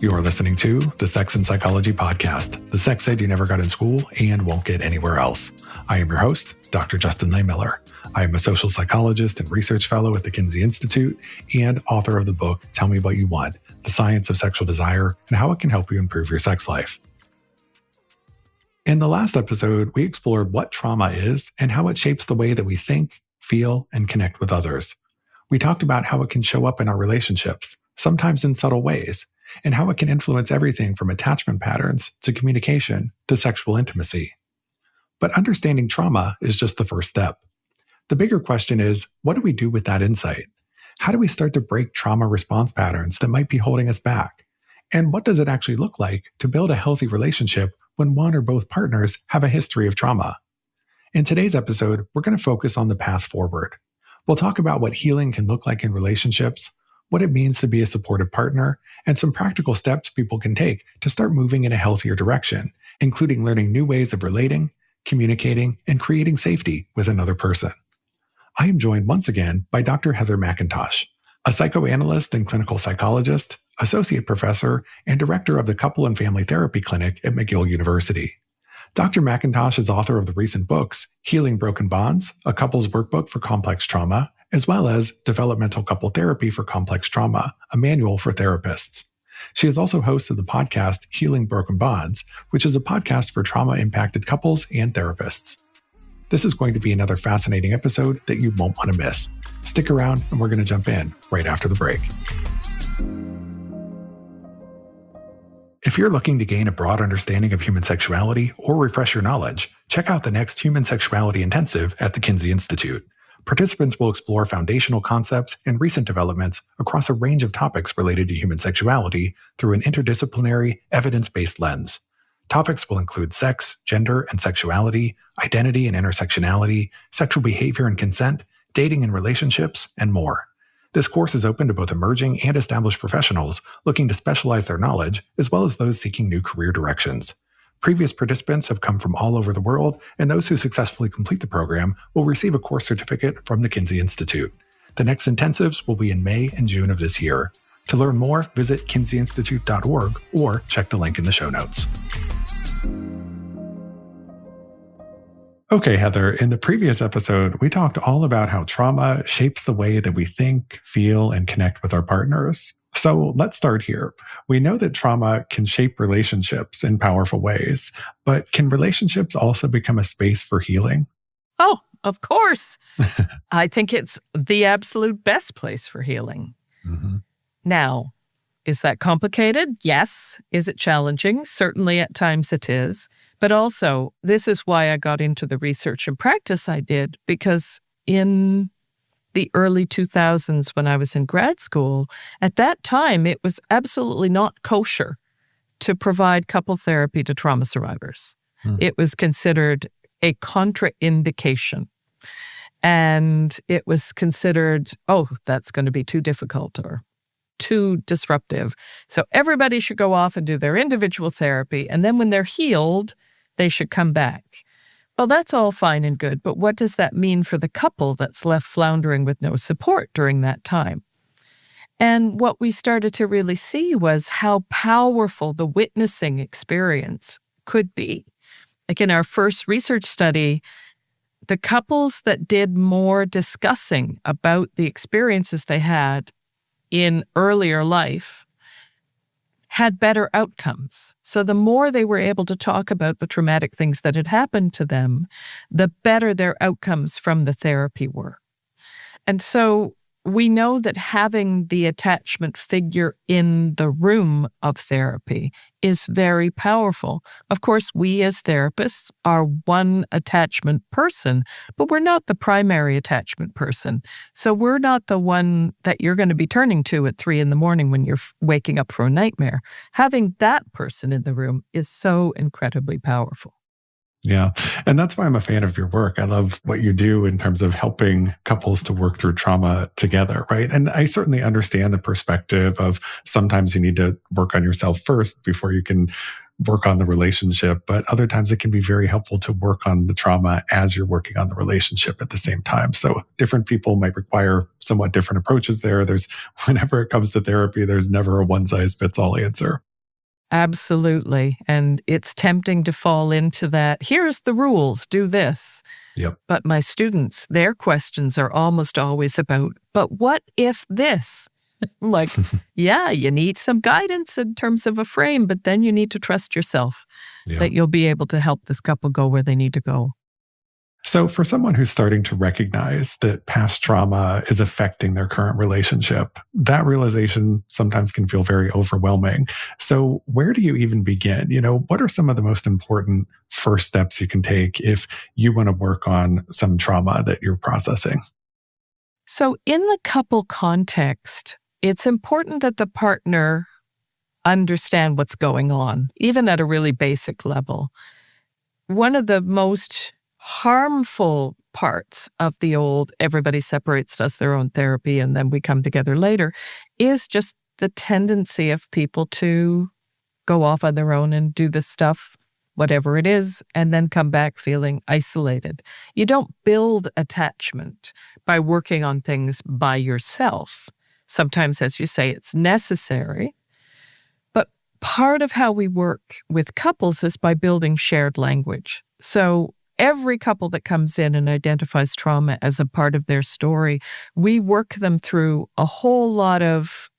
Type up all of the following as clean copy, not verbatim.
You're listening to the Sex and Psychology Podcast, the sex ed you never got in school and won't get anywhere else. I am your host, Dr. Justin Lehmiller. I am a social psychologist and research fellow at the Kinsey Institute and author of the book, Tell Me What You Want, The Science of Sexual Desire and How It Can Help You Improve Your Sex Life. In the last episode, we explored what trauma is and how it shapes the way that we think, feel, and connect with others. We talked about how it can show up in our relationships, sometimes in subtle ways, and how it can influence everything from attachment patterns to communication to sexual intimacy. But understanding trauma is just the first step. The bigger question is, what do we do with that insight? How do we start to break trauma response patterns that might be holding us back? And what does it actually look like to build a healthy relationship when one or both partners have a history of trauma? In today's episode, we're going to focus on the path forward. We'll talk about what healing can look like in relationships, what it means to be a supportive partner, and some practical steps people can take to start moving in a healthier direction, including learning new ways of relating, communicating, and creating safety with another person. I am joined once again by Dr. Heather McIntosh, a psychoanalyst and clinical psychologist, associate professor, and director of the Couple and Family Therapy Clinic at McGill University. Dr. McIntosh is author of the recent books, Healing Broken Bonds, a couple's workbook for complex trauma, as well as Developmental Couple Therapy for Complex Trauma, a manual for therapists. She is also host of the podcast Healing Broken Bonds, which is a podcast for trauma-impacted couples and therapists. This is going to be another fascinating episode that you won't want to miss. Stick around and we're going to jump in right after the break. If you're looking to gain a broad understanding of human sexuality or refresh your knowledge, check out the next Human Sexuality Intensive at the Kinsey Institute. Participants will explore foundational concepts and recent developments across a range of topics related to human sexuality through an interdisciplinary, evidence-based lens. Topics will include sex, gender and sexuality, identity and intersectionality, sexual behavior and consent, dating and relationships, and more. This course is open to both emerging and established professionals looking to specialize their knowledge, as well as those seeking new career directions. Previous participants have come from all over the world, and those who successfully complete the program will receive a course certificate from the Kinsey Institute. The next intensives will be in May and June of this year. To learn more, visit kinseyinstitute.org or check the link in the show notes. Okay, Heather, in the previous episode, we talked all about how trauma shapes the way that we think, feel, and connect with our partners. So let's start here. We know that trauma can shape relationships in powerful ways, but can relationships also become a space for healing? Oh, of course. I think it's the absolute best place for healing. Mm-hmm. Now, is that complicated? Yes. Is it challenging? Certainly at times it is. But also, this is why I got into the research and practice I did, because in the early 2000s when I was in grad school, at that time, it was absolutely not kosher to provide couple therapy to trauma survivors. It was considered a contraindication. And it was considered, oh, that's going to be too difficult or too disruptive. So everybody should go off and do their individual therapy. And then when they're healed, they should come back. Well, that's all fine and good, but what does that mean for the couple that's left floundering with no support during that time? And what we started to really see was how powerful the witnessing experience could be. Like in our first research study, the couples that did more discussing about the experiences they had in earlier life had better outcomes. So the more they were able to talk about the traumatic things that had happened to them, the better their outcomes from the therapy were. And so we know that having the attachment figure in the room of therapy is very powerful. Of course, we as therapists are one attachment person, but we're not the primary attachment person. So we're not the one that you're going to be turning to at 3 a.m. when you're waking up from a nightmare. Having that person in the room is so incredibly powerful. Yeah. And that's why I'm a fan of your work. I love what you do in terms of helping couples to work through trauma together, right? And I certainly understand the perspective of sometimes you need to work on yourself first before you can work on the relationship. But other times it can be very helpful to work on the trauma as you're working on the relationship at the same time. So different people might require somewhat different approaches there. Whenever it comes to therapy, there's never a one size fits all answer. Absolutely. And it's tempting to fall into that. Here's the rules, do this. Yep. But my students, their questions are almost always about, but what if this? Like, yeah, you need some guidance in terms of a frame, but then you need to trust yourself that you'll be able to help this couple go where they need to go. So for someone who's starting to recognize that past trauma is affecting their current relationship, that realization sometimes can feel very overwhelming. So where do you even begin? What are some of the most important first steps you can take if you want to work on some trauma that you're processing? So in the couple context, it's important that the partner understand what's going on, even at a really basic level. One of the most harmful parts of the old everybody separates, does their own therapy, and then we come together later is just the tendency of people to go off on their own and do this stuff, whatever it is, and then come back feeling isolated. You don't build attachment by working on things by yourself. Sometimes, as you say, it's necessary. But part of how we work with couples is by building shared language. So every couple that comes in and identifies trauma as a part of their story, we work them through a whole lot of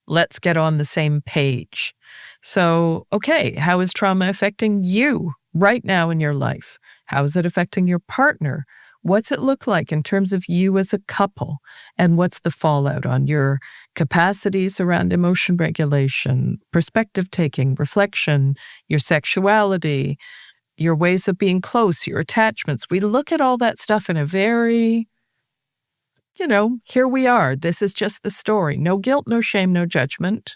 let's get on the same page. So, okay, how is trauma affecting you right now in your life? How is it affecting your partner? What's it look like in terms of you as a couple? And what's the fallout on your capacities around emotion regulation, perspective taking, reflection, your sexuality, your ways of being close, your attachments? We look at all that stuff in a very, here we are. This is just the story. No guilt, no shame, no judgment.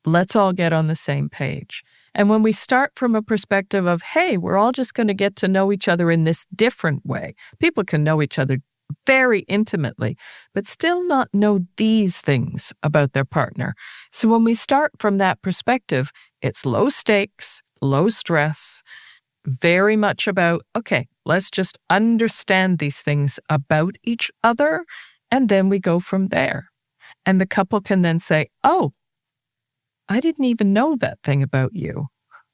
Let's all get on the same page. And when we start from a perspective of, hey, we're all just going to get to know each other in this different way. People can know each other very intimately, but still not know these things about their partner. So when we start from that perspective, it's low stakes, low stress, very much about, okay, let's just understand these things about each other, and then we go from there. And the couple can then say, oh, I didn't even know that thing about you.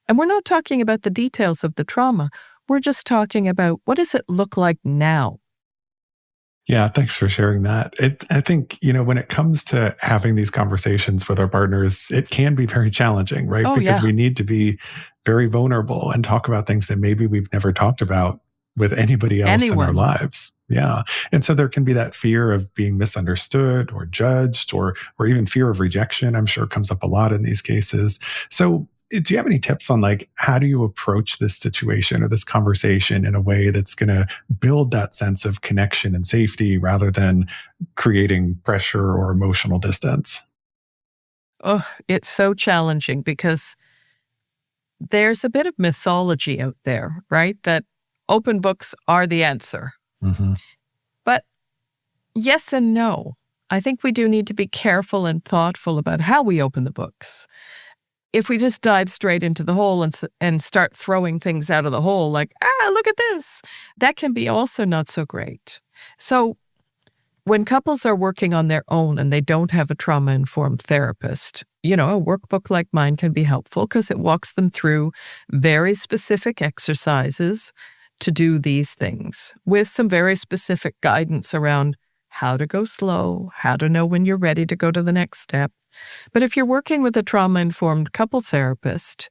And we're not talking about the details of the trauma. We're just talking about what does it look like now? Yeah, thanks for sharing that. I think, when it comes to having these conversations with our partners, it can be very challenging, right? Oh, because yeah. we need to be very vulnerable and talk about things that maybe we've never talked about with anybody else in our lives. Yeah. And so there can be that fear of being misunderstood or judged or even fear of rejection. I'm sure comes up a lot in these cases. So do you have any tips on how do you approach this situation or this conversation in a way that's going to build that sense of connection and safety rather than creating pressure or emotional distance? Oh, it's so challenging because there's a bit of mythology out there, right? That open books are the answer. Mm-hmm. But yes and no. I think we do need to be careful and thoughtful about how we open the books. If we just dive straight into the hole and start throwing things out of the hole like, look at this, that can be also not so great. So when couples are working on their own and they don't have a trauma-informed therapist, a workbook like mine can be helpful because it walks them through very specific exercises to do these things with some very specific guidance around how to go slow, how to know when you're ready to go to the next step. But if you're working with a trauma-informed couple therapist,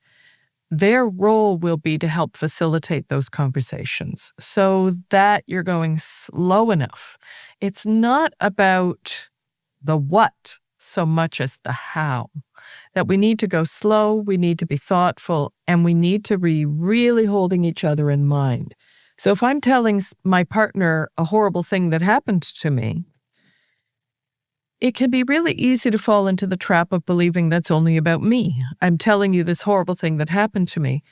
their role will be to help facilitate those conversations so that you're going slow enough. It's not about the what so much as the how. That we need to go slow, we need to be thoughtful, and we need to be really holding each other in mind. So if I'm telling my partner a horrible thing that happened to me, it can be really easy to fall into the trap of believing that's only about me. I'm telling you this horrible thing that happened to me.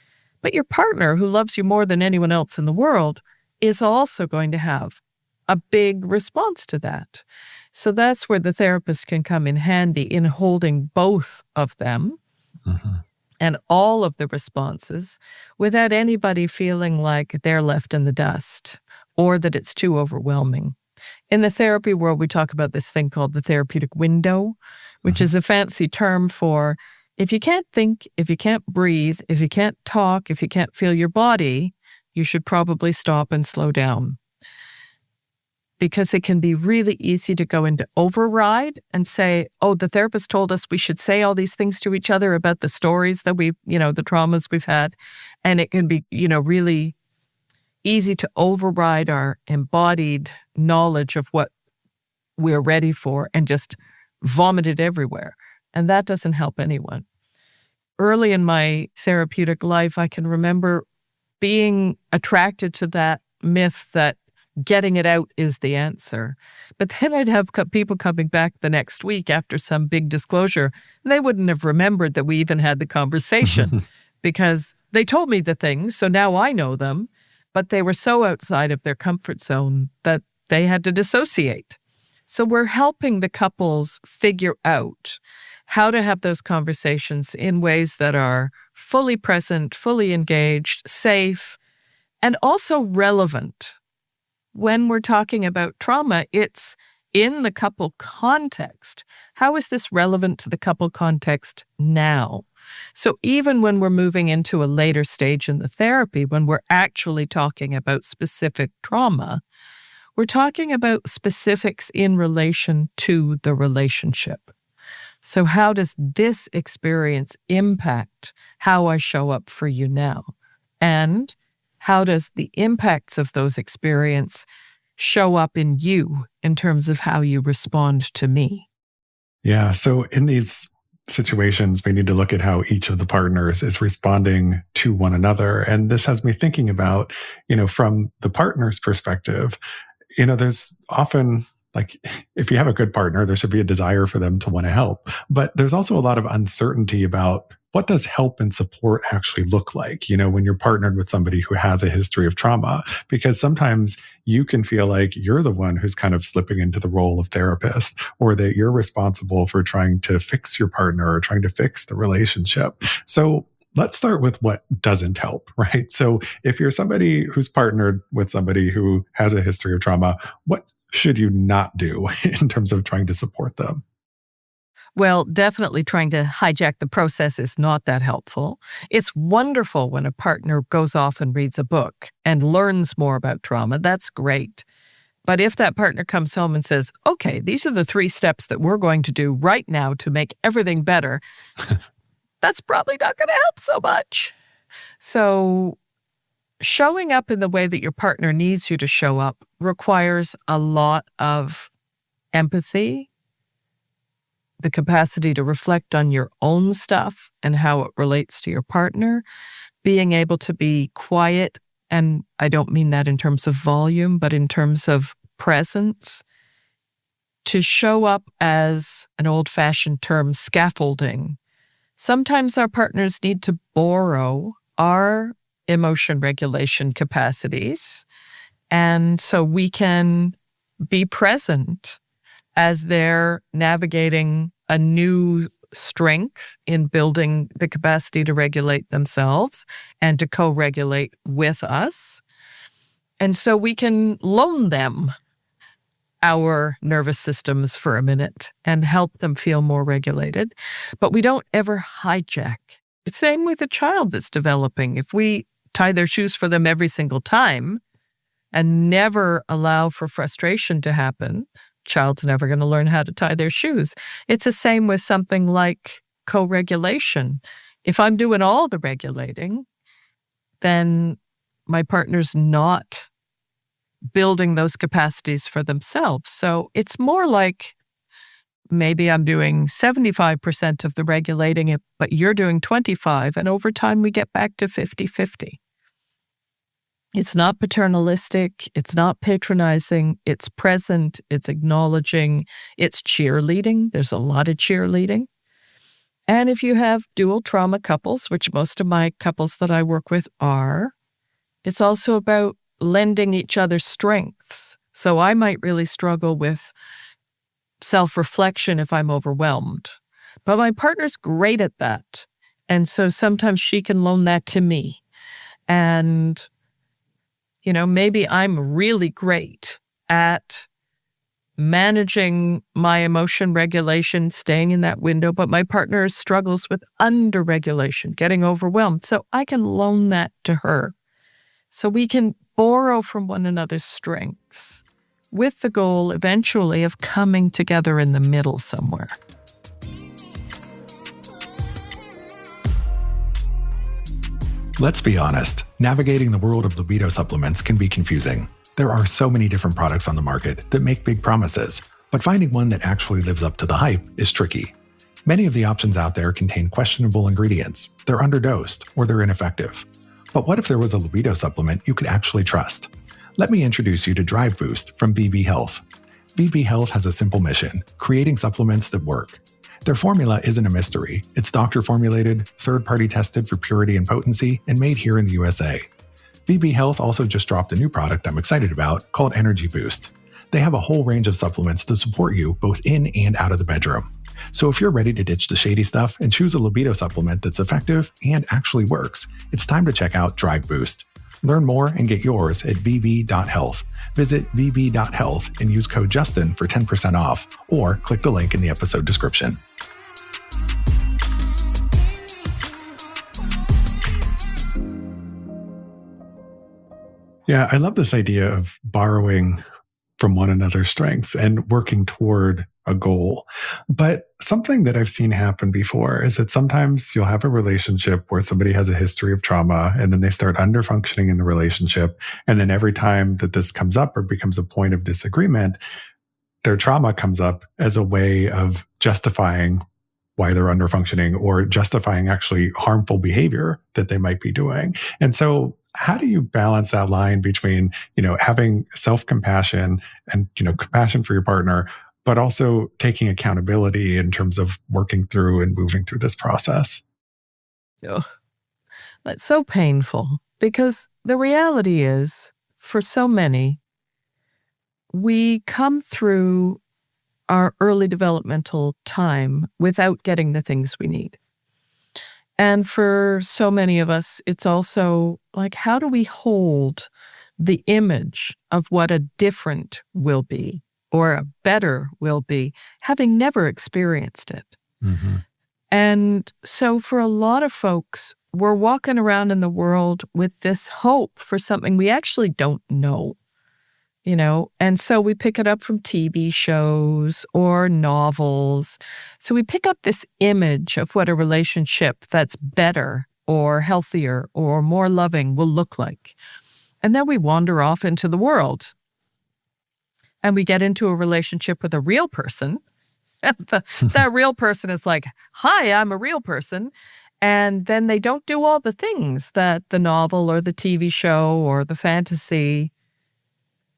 But your partner, who loves you more than anyone else in the world, is also going to have a big response to that. So that's where the therapist can come in handy in holding both of them and all of the responses without anybody feeling like they're left in the dust or that it's too overwhelming. In the therapy world, we talk about this thing called the therapeutic window, which is a fancy term for If you can't think, if you can't breathe, if you can't talk, if you can't feel your body, you should probably stop and slow down. Because it can be really easy to go into override and say, oh, the therapist told us we should say all these things to each other about the stories that the traumas we've had. And it can be, really easy to override our embodied knowledge of what we're ready for and just vomit it everywhere. And that doesn't help anyone. Early in my therapeutic life, I can remember being attracted to that myth that getting it out is the answer. But then I'd have people coming back the next week after some big disclosure, and they wouldn't have remembered that we even had the conversation because they told me the things, so now I know them, but they were so outside of their comfort zone that they had to dissociate. So we're helping the couples figure out how to have those conversations in ways that are fully present, fully engaged, safe, and also relevant. When we're talking about trauma, it's in the couple context. How is this relevant to the couple context now? So even when we're moving into a later stage in the therapy, when we're actually talking about specific trauma, we're talking about specifics in relation to the relationship. So how does this experience impact how I show up for you now? And how does the impacts of those experiences show up in you in terms of how you respond to me? Yeah. So in these situations, we need to look at how each of the partners is responding to one another. And this has me thinking about, from the partner's perspective, there's often, like, if you have a good partner, there should be a desire for them to want to help. But there's also a lot of uncertainty about what does help and support actually look like, when you're partnered with somebody who has a history of trauma, because sometimes you can feel like you're the one who's kind of slipping into the role of therapist, or that you're responsible for trying to fix your partner or trying to fix the relationship. So let's start with what doesn't help, right? So if you're somebody who's partnered with somebody who has a history of trauma, what should you not do in terms of trying to support them? Well, definitely trying to hijack the process is not that helpful. It's wonderful when a partner goes off and reads a book and learns more about trauma. That's great. But if that partner comes home and says, okay, these are the 3 steps that we're going to do right now to make everything better, that's probably not going to help so much. So showing up in the way that your partner needs you to show up requires a lot of empathy, the capacity to reflect on your own stuff and how it relates to your partner, being able to be quiet, and I don't mean that in terms of volume, but in terms of presence, to show up as an old-fashioned term, scaffolding. Sometimes our partners need to borrow our emotion regulation capacities, and so we can be present as they're navigating a new strength in building the capacity to regulate themselves and to co-regulate with us. And so we can loan them our nervous systems for a minute and help them feel more regulated. But we don't ever hijack. It's the same with a child that's developing. If we tie their shoes for them every single time and never allow for frustration to happen, child's never going to learn how to tie their shoes. It's the same with something like co-regulation. If I'm doing all the regulating, then my partner's not building those capacities for themselves. So it's more like maybe I'm doing 75% of the regulating, but you're doing 25%, and over time we get back to 50-50. It's not paternalistic, it's not patronizing, it's present, it's acknowledging, it's cheerleading. There's a lot of cheerleading. And if you have dual trauma couples, which most of my couples that I work with are, it's also about lending each other strengths. So I might really struggle with self-reflection if I'm overwhelmed, but my partner's great at that. And so sometimes she can loan that to me. And maybe I'm really great at managing my emotion regulation, staying in that window, but my partner struggles with under-regulation, getting overwhelmed. So I can loan that to her. So we can borrow from one another's strengths with the goal eventually of coming together in the middle somewhere. Let's be honest, navigating the world of libido supplements can be confusing. There are so many different products on the market that make big promises, but finding one that actually lives up to the hype is tricky. Many of the options out there contain questionable ingredients, they're underdosed, or they're ineffective. But what if there was a libido supplement you could actually trust? Let me introduce you to Drive Boost from VB Health. VB Health has a simple mission, creating supplements that work. Their formula isn't a mystery. It's doctor-formulated, third-party tested for purity and potency, and made here in the USA. VB Health also just dropped a new product I'm excited about called Energy Boost. They have a whole range of supplements to support you both in and out of the bedroom. So if you're ready to ditch the shady stuff and choose a libido supplement that's effective and actually works, it's time to check out Drive Boost. Learn more and get yours at vb.health. Visit vb.health and use code Justin for 10% off, or click the link in the episode description. Yeah, I love this idea of borrowing from one another's strengths and working toward a goal. But something that I've seen happen before is that sometimes you'll have a relationship where somebody has a history of trauma and then they start underfunctioning in the relationship. And then every time that this comes up or becomes a point of disagreement, their trauma comes up as a way of justifying why they're underfunctioning or justifying actually harmful behavior that they might be doing. And so how do you balance that line between, having self-compassion and, compassion for your partner, but also taking accountability in terms of working through and moving through this process? Oh, that's so painful because the reality is, for so many, we come through our early developmental time without getting the things we need. And for so many of us, it's also like, how do we hold the image of what a different will be or a better will be, having never experienced it? Mm-hmm. And so for a lot of folks, we're walking around in the world with this hope for something we actually don't know. And so we pick it up from TV shows or novels. So we pick up this image of what a relationship that's better or healthier or more loving will look like. And then we wander off into the world. And we get into a relationship with a real person. And that real person is like, hi, I'm a real person. And then they don't do all the things that the novel or the TV show or the fantasy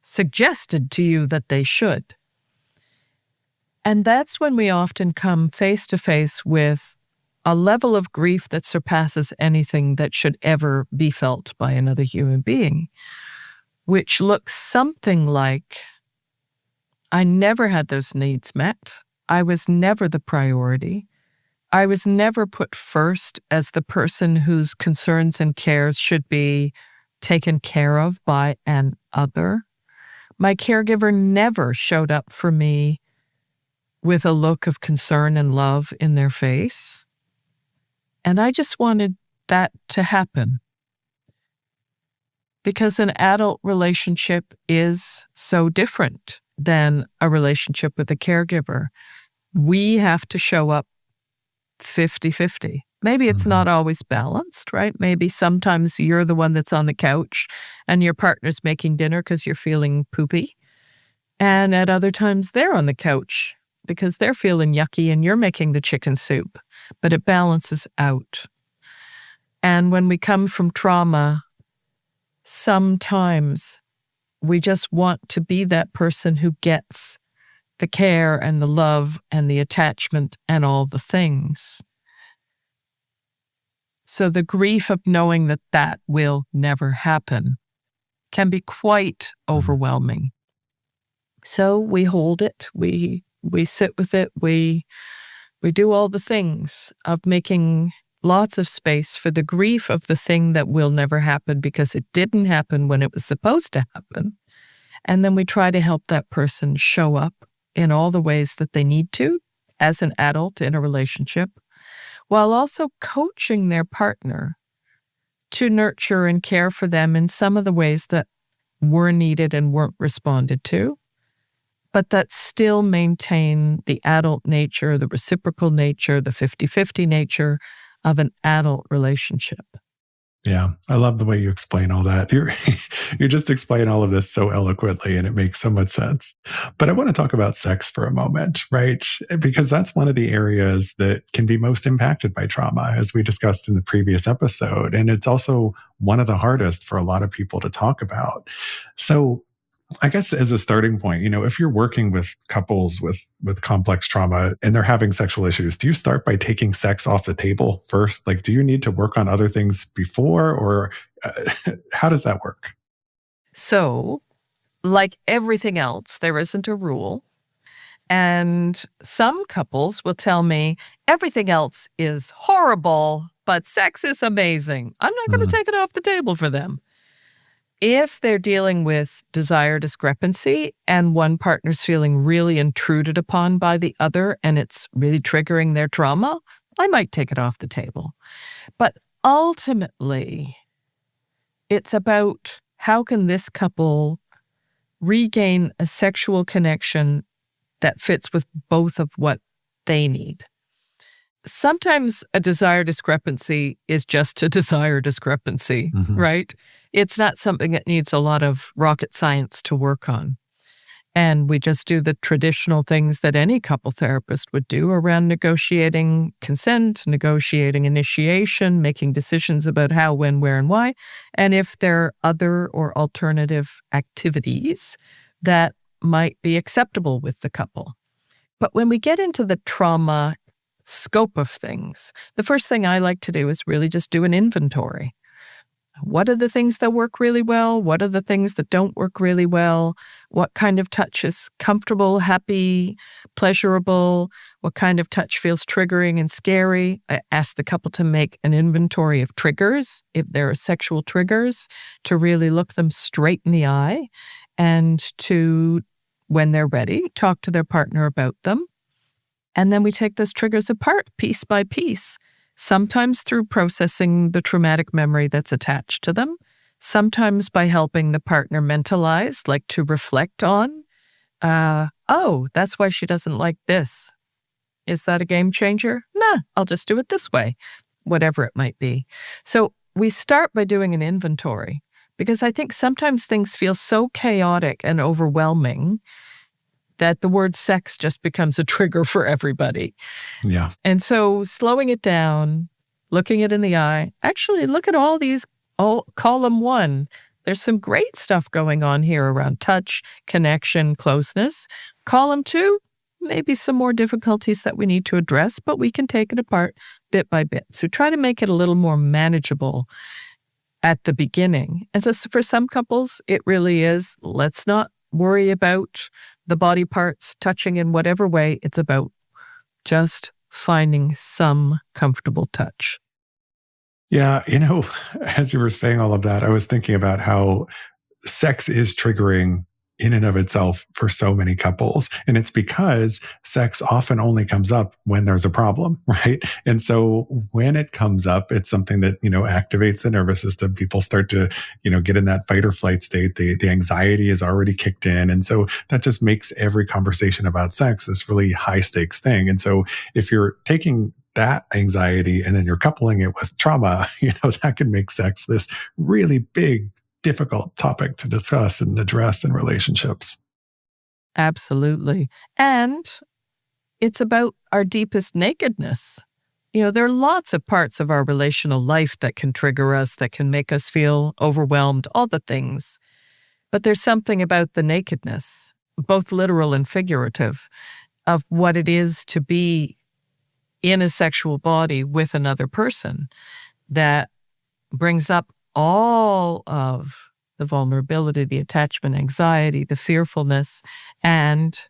suggested to you that they should. And that's when we often come face to face with a level of grief that surpasses anything that should ever be felt by another human being, which looks something like, I never had those needs met. I was never the priority. I was never put first as the person whose concerns and cares should be taken care of by an other. My caregiver never showed up for me with a look of concern and love in their face. And I just wanted that to happen. Because an adult relationship is so different than a relationship with a caregiver. We have to show up 50-50. Maybe it's not always balanced, right? Maybe sometimes you're the one that's on the couch and your partner's making dinner because you're feeling poopy. And at other times they're on the couch because they're feeling yucky and you're making the chicken soup. But it balances out. And when we come from trauma, sometimes we just want to be that person who gets the care and the love and the attachment and all the things. So the grief of knowing that that will never happen can be quite overwhelming. So we hold it, we sit with it, we do all the things of making lots of space for the grief of the thing that will never happen because it didn't happen when it was supposed to happen. And then we try to help that person show up in all the ways that they need to as an adult in a relationship, while also coaching their partner to nurture and care for them in some of the ways that were needed and weren't responded to, but that still maintain the adult nature, the reciprocal nature, the 50-50 nature of an adult relationship. Yeah, I love the way you explain all that. You just explain all of this so eloquently, and it makes so much sense. But I want to talk about sex for a moment, right? Because that's one of the areas that can be most impacted by trauma, as we discussed in the previous episode. And it's also one of the hardest for a lot of people to talk about. So I guess as a starting point, if you're working with couples with complex trauma and they're having sexual issues, do you start by taking sex off the table first? Like, do you need to work on other things before, or how does that work? So, like everything else, there isn't a rule. And some couples will tell me everything else is horrible, but sex is amazing. I'm not going to take it off the table for them. If they're dealing with desire discrepancy and one partner's feeling really intruded upon by the other and it's really triggering their trauma, I might take it off the table. But ultimately, it's about how can this couple regain a sexual connection that fits with both of what they need. Sometimes a desire discrepancy is just a desire discrepancy, right? It's not something that needs a lot of rocket science to work on. And we just do the traditional things that any couple therapist would do around negotiating consent, negotiating initiation, making decisions about how, when, where, and why. And if there are other or alternative activities that might be acceptable with the couple. But when we get into the trauma scope of things, the first thing I like to do is really just do an inventory. What are the things that work really well? What are the things that don't work really well? What kind of touch is comfortable, happy, pleasurable? What kind of touch feels triggering and scary? I ask the couple to make an inventory of triggers, if there are sexual triggers, to really look them straight in the eye and to, when they're ready, talk to their partner about them. And then we take those triggers apart piece by piece, sometimes through processing the traumatic memory that's attached to them, sometimes by helping the partner mentalize, like to reflect on, oh, that's why she doesn't like this. Is that a game changer? Nah, I'll just do it this way, whatever it might be. So we start by doing an inventory, because I think sometimes things feel so chaotic and overwhelming that the word sex just becomes a trigger for everybody. Yeah. And so slowing it down, looking it in the eye, actually look at all these, column one. There's some great stuff going on here around touch, connection, closeness. Column two, maybe some more difficulties that we need to address, but we can take it apart bit by bit. So try to make it a little more manageable at the beginning. And so for some couples, it really is, let's not worry about the body parts touching in whatever way. It's about just finding some comfortable touch. Yeah, as you were saying all of that, I was thinking about how sex is triggering in and of itself for so many couples. And it's because sex often only comes up when there's a problem, right? And so when it comes up, it's something that, activates the nervous system. People start to, get in that fight or flight state. The anxiety is already kicked in. And so that just makes every conversation about sex this really high stakes thing. And so if you're taking that anxiety and then you're coupling it with trauma, that can make sex this really big, difficult topic to discuss and address in relationships. Absolutely. And it's about our deepest nakedness. There are lots of parts of our relational life that can trigger us, that can make us feel overwhelmed, all the things. But there's something about the nakedness, both literal and figurative, of what it is to be in a sexual body with another person that brings up all of the vulnerability, the attachment, anxiety, the fearfulness, and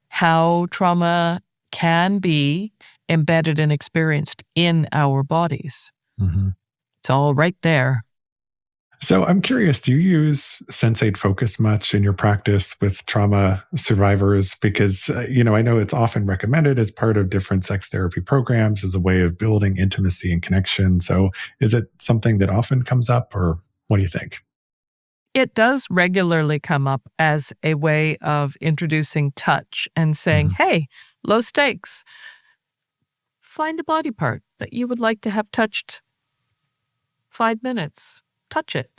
how trauma can be embedded and experienced in our bodies. It's all right there. So I'm curious, do you use Sensate Focus much in your practice with trauma survivors? Because, I know it's often recommended as part of different sex therapy programs as a way of building intimacy and connection. So is it something that often comes up, or what do you think? It does regularly come up as a way of introducing touch and saying, hey, low stakes. Find a body part that you would like to have touched 5 minutes. Touch it.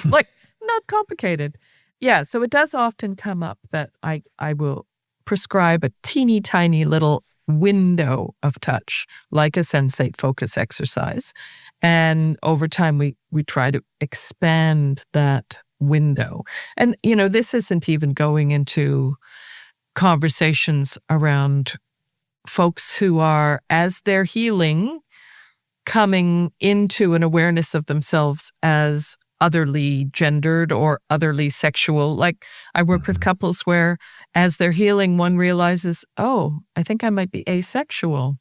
Like, not complicated. Yeah, so it does often come up that I will prescribe a teeny tiny little window of touch, like a Sensate Focus exercise. And over time, we try to expand that window. And, this isn't even going into conversations around folks who are, as they're healing, coming into an awareness of themselves as otherly gendered or otherly sexual. Like, I work with couples where, as they're healing, one realizes, oh, I think I might be asexual.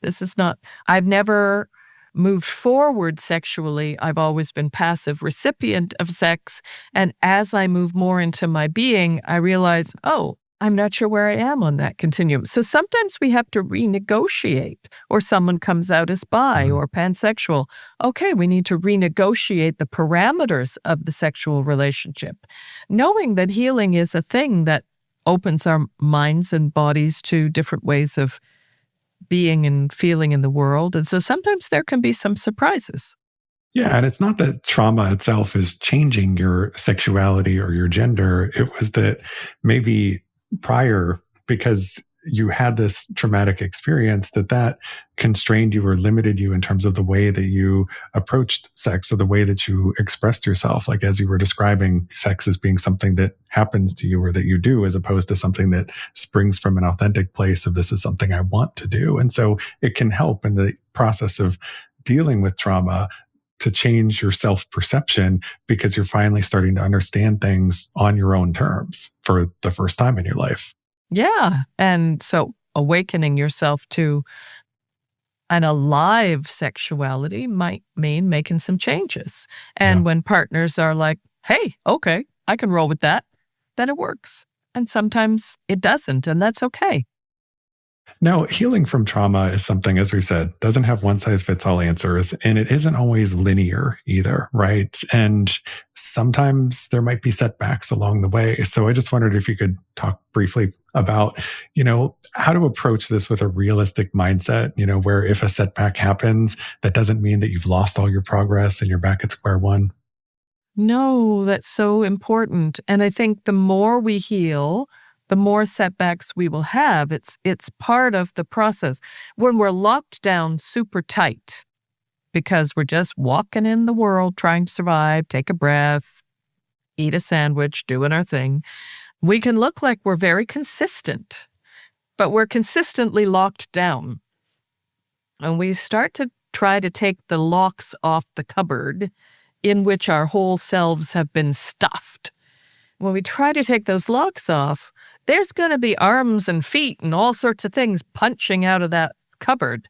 I've never moved forward sexually. I've always been passive recipient of sex. And as I move more into my being, I realize, oh, I'm not sure where I am on that continuum. So sometimes we have to renegotiate, or someone comes out as bi or pansexual. Okay, we need to renegotiate the parameters of the sexual relationship, knowing that healing is a thing that opens our minds and bodies to different ways of being and feeling in the world. And so sometimes there can be some surprises. Yeah, and it's not that trauma itself is changing your sexuality or your gender. It was that maybe prior, because you had this traumatic experience, that constrained you or limited you in terms of the way that you approached sex or the way that you expressed yourself. Like, as you were describing sex as being something that happens to you or that you do, as opposed to something that springs from an authentic place of, this is something I want to do. And so it can help in the process of dealing with trauma to change your self-perception, because you're finally starting to understand things on your own terms for the first time in your life. Yeah. And so awakening yourself to an alive sexuality might mean making some changes. And when partners are like, hey, okay, I can roll with that, then it works. And sometimes it doesn't, and that's okay. Now, healing from trauma is something, as we said, doesn't have one size fits all answers, and it isn't always linear either, right? And sometimes there might be setbacks along the way. So I just wondered if you could talk briefly about, how to approach this with a realistic mindset, where if a setback happens, that doesn't mean that you've lost all your progress and you're back at square one. No, that's so important. And I think the more we heal, the more setbacks we will have. It's part of the process. When we're locked down super tight because we're just walking in the world trying to survive, take a breath, eat a sandwich, doing our thing, we can look like we're very consistent, but we're consistently locked down. And we start to try to take the locks off the cupboard in which our whole selves have been stuffed. When we try to take those locks off, there's going to be arms and feet and all sorts of things punching out of that cupboard.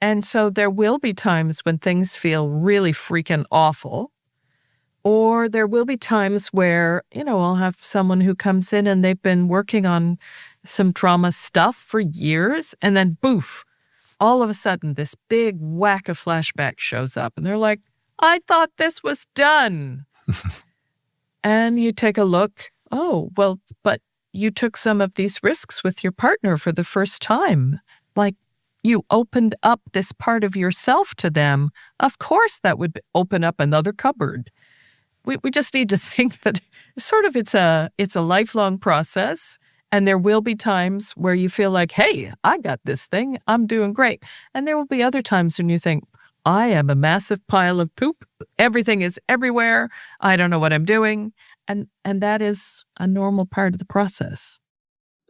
And so there will be times when things feel really freaking awful. Or there will be times where, I'll have someone who comes in and they've been working on some trauma stuff for years, and then boof, all of a sudden this big whack of flashback shows up and they're like, I thought this was done. And you take a look, oh, well, but you took some of these risks with your partner for the first time. Like, you opened up this part of yourself to them. Of course, that would open up another cupboard. We just need to think that it's a lifelong process. And there will be times where you feel like, hey, I got this thing. I'm doing great. And there will be other times when you think, I am a massive pile of poop. Everything is everywhere. I don't know what I'm doing. And that is a normal part of the process.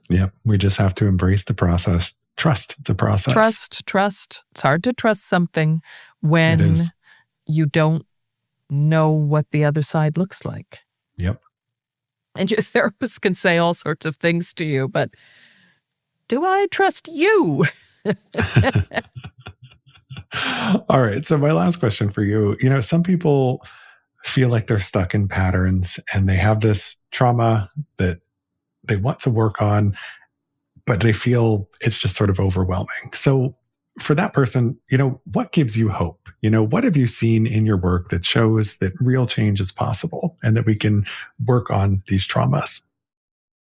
Yep. We just have to embrace the process. Trust the process. Trust. It's hard to trust something when you don't know what the other side looks like. Yep. And your therapist can say all sorts of things to you, but do I trust you? All right. So my last question for you, some people feel like they're stuck in patterns and they have this trauma that they want to work on, but they feel it's just sort of overwhelming. So for that person, what gives you hope? What have you seen in your work that shows that real change is possible and that we can work on these traumas?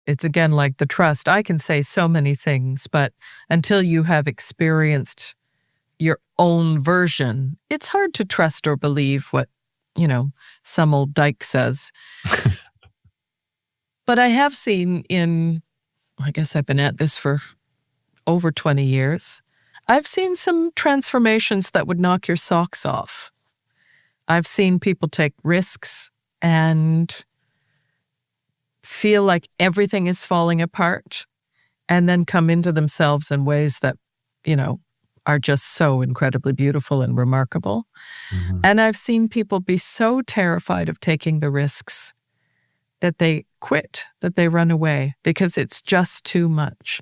It's again like the trust. I can say so many things, but until you have experienced your own version, it's hard to trust or believe what, some old dyke says. But I have seen I guess I've been at this for over 20 years. I've seen some transformations that would knock your socks off. I've seen people take risks and feel like everything is falling apart and then come into themselves in ways that, are just so incredibly beautiful and remarkable. Mm-hmm. And I've seen people be so terrified of taking the risks that they quit, that they run away because it's just too much.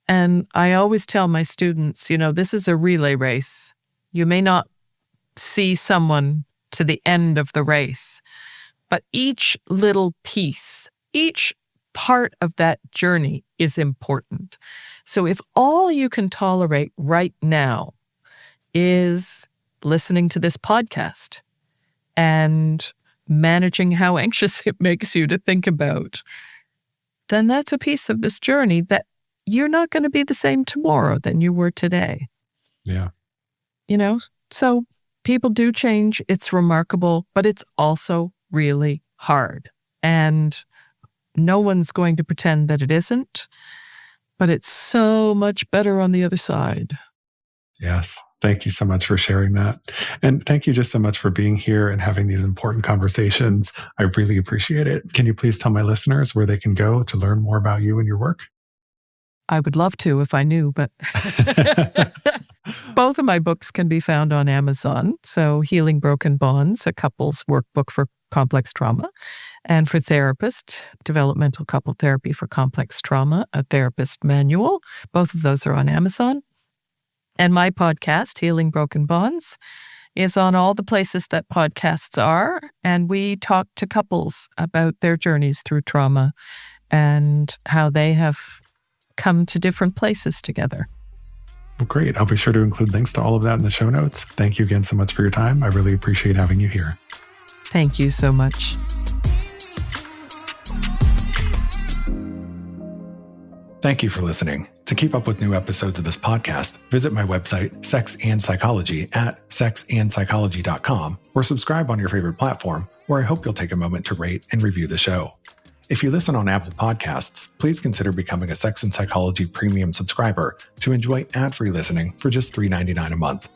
And I always tell my students, this is a relay race. You may not see someone to the end of the race, but each little piece, each part of that journey is important. So if all you can tolerate right now is listening to this podcast and managing how anxious it makes you to think about, then that's a piece of this journey that you're not going to be the same tomorrow than you were today. Yeah. So people do change. It's remarkable, but it's also really hard. And no one's going to pretend that it isn't, but it's so much better on the other side. Yes. Thank you so much for sharing that. And thank you just so much for being here and having these important conversations. I really appreciate it. Can you please tell my listeners where they can go to learn more about you and your work? I would love to if I knew, but both of my books can be found on Amazon. So Healing Broken Bonds, a couple's workbook for complex trauma, and for therapists, Developmental Couple Therapy for Complex Trauma, a therapist manual. Both of those are on Amazon. And my podcast, Healing Broken Bonds, is on all the places that podcasts are. And we talk to couples about their journeys through trauma and how they have come to different places together. Well, great. I'll be sure to include links to all of that in the show notes. Thank you again so much for your time. I really appreciate having you here. Thank you so much. Thank you for listening. To keep up with new episodes of this podcast, visit my website, Sex and Psychology, at sexandpsychology.com, or subscribe on your favorite platform, where I hope you'll take a moment to rate and review the show. If you listen on Apple Podcasts, please consider becoming a Sex and Psychology Premium subscriber to enjoy ad-free listening for just $3.99 a month.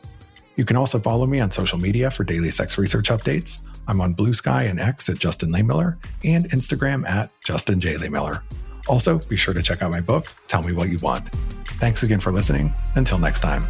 You can also follow me on social media for daily sex research updates. I'm on Blue Sky and X at Justin Lehmiller and Instagram at Justin J. Lehmiller. Also, be sure to check out my book, Tell Me What You Want. Thanks again for listening. Until next time.